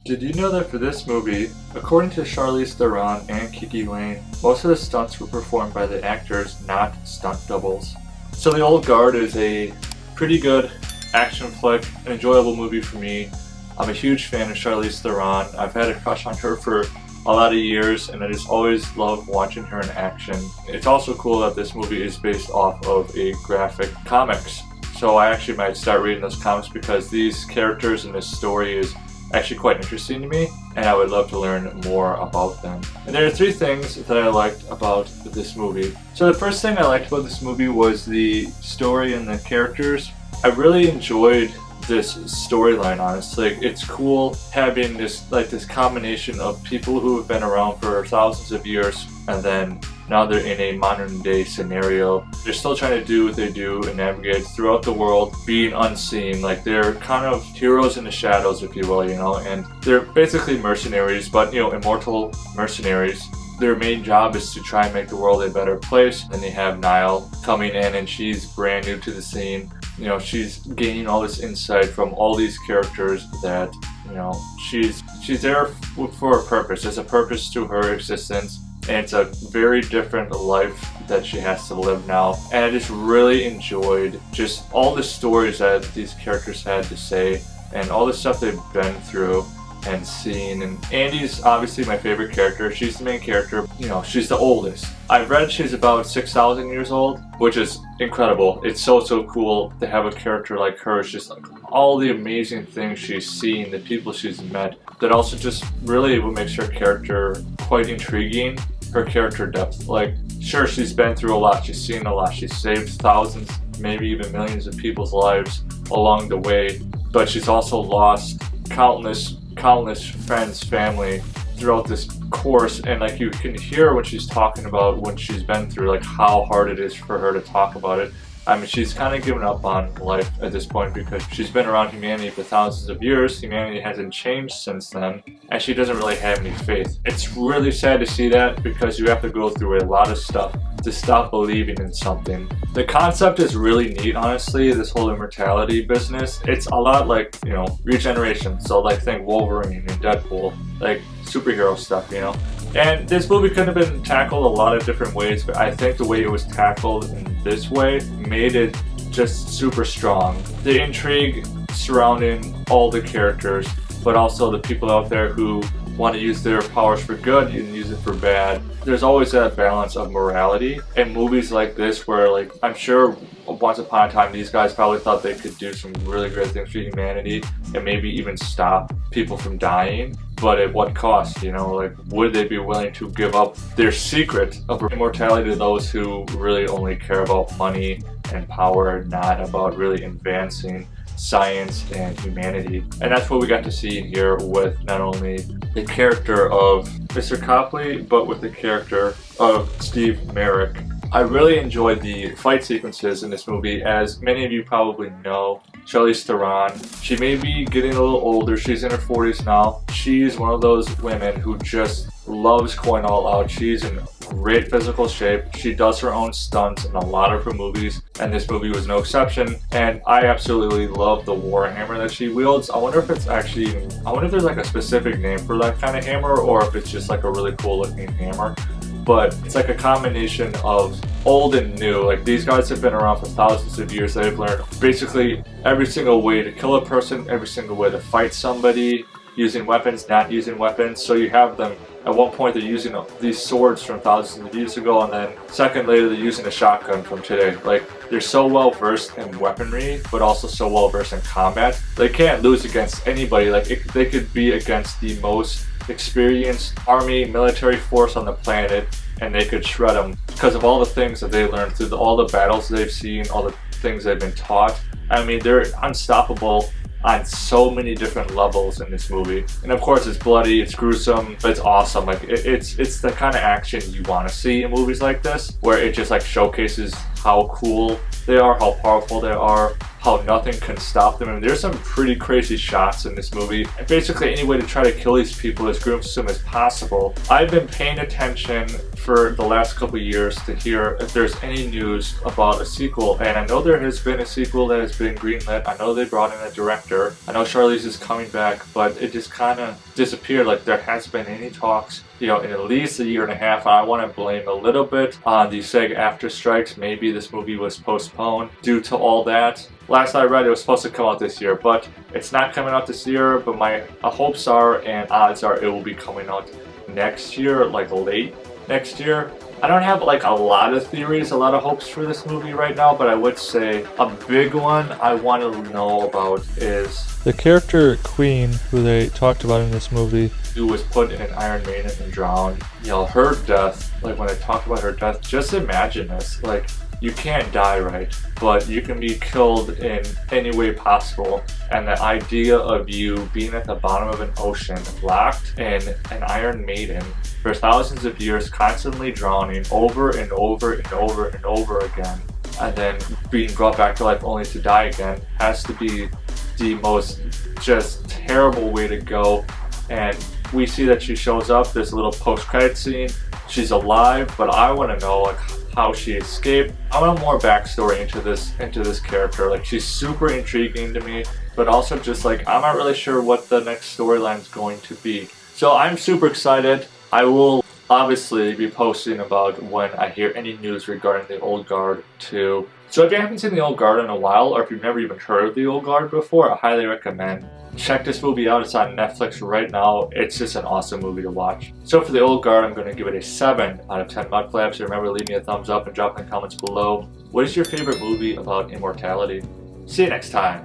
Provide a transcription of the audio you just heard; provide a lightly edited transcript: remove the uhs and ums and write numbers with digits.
Did you know that for this movie, according to Charlize Theron and KiKi Layne, most of the stunts were performed by the actors, not stunt doubles? So The Old Guard is a pretty good action flick, an enjoyable movie for me. I'm a huge fan of Charlize Theron. I've had a crush on her for a lot of years, and I just always love watching her in action. It's also cool that this movie is based off of a graphic comics. So I actually might start reading those comics because these characters and this story is actually quite interesting to me, and I would love to learn more about them. And there are three things that I liked about this movie. So the first thing I liked about this movie was the story and the characters. I really enjoyed this storyline, honestly. It's cool having this combination of people who have been around for thousands of years, and then now they're in a modern day scenario. They're still trying to do what they do and navigate throughout the world, being unseen. Like, they're kind of heroes in the shadows, if you will, and they're basically mercenaries, but immortal mercenaries. Their main job is to try and make the world a better place. And they have Niall coming in, and she's brand new to the scene. She's gaining all this insight from all these characters that, she's there for a purpose. There's a purpose to her existence, and it's a very different life that she has to live now. And I just really enjoyed just all the stories that these characters had to say and all the stuff they've been through and seen. And Andy's obviously my favorite character. She's the main character. She's the oldest. I've read she's about 6,000 years old, which is incredible. It's so cool to have a character like her. It's just like all the amazing things she's seen, the people she's met, that also just really what makes her character quite intriguing. Her character depth. Like, sure, she's been through a lot, she's seen a lot, she's saved thousands, maybe even millions of people's lives along the way, but she's also lost countless friends, family throughout this course. And like, you can hear when she's talking about what she's been through, like how hard it is for her to talk about it. I mean, she's kind of given up on life at this point because she's been around humanity for thousands of years. Humanity hasn't changed since then, and she doesn't really have any faith. It's really sad to see that because you have to go through a lot of stuff to stop believing in something. The concept is really neat, honestly, this whole immortality business. It's a lot like, regeneration. So like, think Wolverine and Deadpool, like superhero stuff, And this movie could have been tackled a lot of different ways, but I think the way it was tackled in this way made it just super strong. The intrigue surrounding all the characters, but also the people out there who want to use their powers for good and use it for bad. There's always that balance of morality in movies like this where, like, I'm sure once upon a time these guys probably thought they could do some really great things for humanity and maybe even stop people from dying. But at what cost, Like, would they be willing to give up their secret of immortality to those who really only care about money and power, not about really advancing science and humanity? And that's what we got to see here with not only the character of Mr. Copley, but with the character of Steve Merrick. I really enjoyed the fight sequences in this movie. As many of you probably know, Charlize Theron, she may be getting a little older. She's in her 40s now. She's one of those women who just loves going all out. She's in great physical shape. She does her own stunts in a lot of her movies, and this movie was no exception. And I absolutely love the warhammer that she wields. I wonder if there's like a specific name for that kind of hammer, or if it's just like a really cool looking hammer. But it's like a combination of old and new. Like, these guys have been around for thousands of years. They've learned basically every single way to kill a person, every single way to fight somebody, using weapons, not using weapons. So you have them, at one point they're using these swords from thousands of years ago, and then a second later they're using a shotgun from today. Like, they're so well versed in weaponry, but also so well versed in combat. They can't lose against anybody. Like, they could be against the most experienced army military force on the planet, and they could shred them because of all the things that they learned through all the battles they've seen, all the things they've been taught. I mean, they're unstoppable on so many different levels in this movie. And of course, it's bloody, it's gruesome, but it's awesome. Like, it's the kind of action you want to see in movies like this, where it just like showcases how cool they are, how powerful they are, how nothing can stop them. And there's some pretty crazy shots in this movie. And basically any way to try to kill these people as gruesome as possible. I've been paying attention for the last couple years to hear if there's any news about a sequel, and I know there has been a sequel that has been greenlit. I know they brought in a director. I know Charlize is coming back, but it just kind of disappeared. Like there hasn't been any talks, you know, in at least a year and a half. I want to blame a little bit on the SAG after strikes. Maybe this movie was postponed due to all that. Last I read, it was supposed to come out this year, but it's not coming out this year. But my hopes are and odds are it will be coming out next year, like late next year. I don't have like a lot of theories, a lot of hopes for this movie right now, but I would say a big one I want to know about is the character Queen, who they talked about in this movie, who was put in an Iron Maiden and drowned. You know, her death, like when I talk about her death, just imagine this. Like, you can't die, right? But you can be killed in any way possible. And the idea of you being at the bottom of an ocean, locked in an Iron Maiden for thousands of years, constantly drowning over and over and over and over again, and then being brought back to life only to die again, has to be the most just terrible way to go. And we see that she shows up, there's a little post-credit scene, she's alive, but I want to know like how she escaped. I want more backstory into this character. Like, she's super intriguing to me, but also just like I'm not really sure what the next storyline is going to be. So I'm super excited. I will obviously be posting about when I hear any news regarding the Old Guard 2. So if you haven't seen the Old Guard in a while, or if you've never even heard of the Old Guard before, I highly recommend check this movie out. It's on Netflix right now. It's just an awesome movie to watch. So for the Old Guard, I'm going to give it a 7 out of 10 Mudflaps. So remember, leave me a thumbs up and drop in the comments below. What is your favorite movie about immortality? See you next time.